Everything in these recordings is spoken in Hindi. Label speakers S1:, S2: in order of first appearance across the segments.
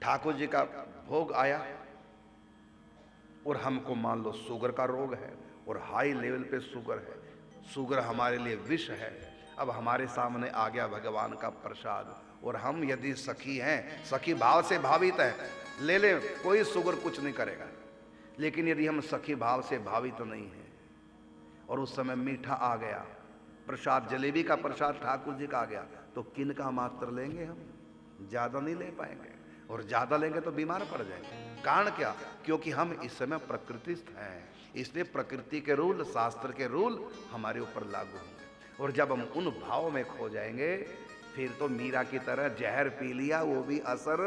S1: ठाकुर जी का भोग आया और हमको मान लो शुगर का रोग है और हाई लेवल पे शुगर है, शुगर हमारे लिए विष है। अब हमारे सामने आ गया भगवान का प्रसाद और हम यदि सखी हैं, सखी भाव से भावित है, ले ले, कोई शुगर कुछ नहीं करेगा। लेकिन यदि हम सखी भाव से भावित तो नहीं है और उस समय मीठा आ गया, प्रसाद जलेबी का प्रसाद ठाकुर जी का आ गया, तो किन का मात्र लेंगे, हम ज्यादा नहीं ले पाएंगे और ज्यादा लेंगे तो बीमार पड़ जाएंगे। कारण क्या? क्योंकि हम इस समय प्रकृतिस्थ हैं, इसलिए प्रकृति के रूल, शास्त्र के रूल हमारे ऊपर लागू होंगे। और जब हम उन भाव में खो जाएंगे, फिर तो मीरा की तरह जहर पी लिया, वो भी असर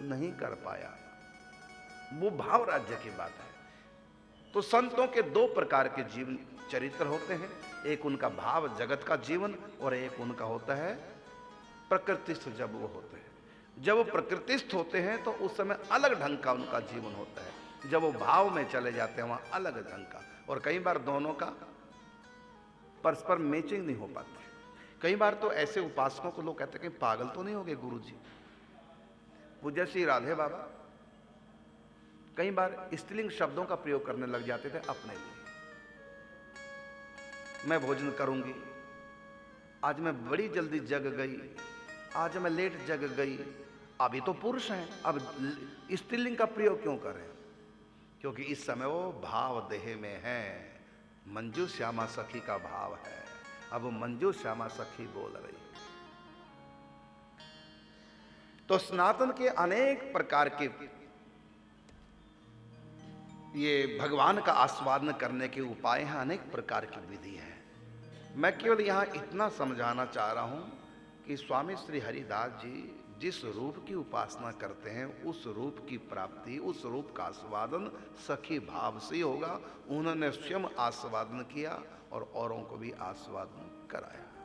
S1: नहीं कर पाया। वो भाव राज्य की बात है। तो संतों के दो प्रकार के जीवन चरित्र होते हैं, एक उनका भाव जगत का जीवन और एक उनका होता है प्रकृतिस्थ। जब वो होते हैं, जब वो प्रकृतिस्थ होते हैं तो उस समय अलग ढंग का उनका जीवन होता है। जब वो भाव में चले जाते हैं वहां अलग ढंग का, और कई बार दोनों का परस्पर मैचिंग नहीं हो पाती। कई बार तो ऐसे उपासकों को लोग कहते हैं कि पागल तो नहीं हो गए गुरु जी। पूज्य श्री राधे बाबा कई बार स्त्रीलिंग शब्दों का प्रयोग करने लग जाते थे अपने लिए। मैं भोजन करूंगी, आज मैं बड़ी जल्दी जग गई, आज मैं लेट जग गई। अभी तो पुरुष हैं, अब स्त्रीलिंग का प्रयोग क्यों करें? क्योंकि इस समय वो भाव देह में है, मंजू श्यामा सखी का भाव है। अब मंजू श्यामा सखी बोल रही। तो सनातन के अनेक प्रकार के ये भगवान का आस्वादन करने के उपाय हैं, अनेक प्रकार की विधि है। मैं केवल यहां इतना समझाना चाह रहा हूं कि स्वामी श्री हरिदास जी जिस रूप की उपासना करते हैं, उस रूप की प्राप्ति, उस रूप का आस्वादन सखी भाव से ही होगा। उन्होंने स्वयं आस्वादन किया और औरों को भी आस्वादन कराया।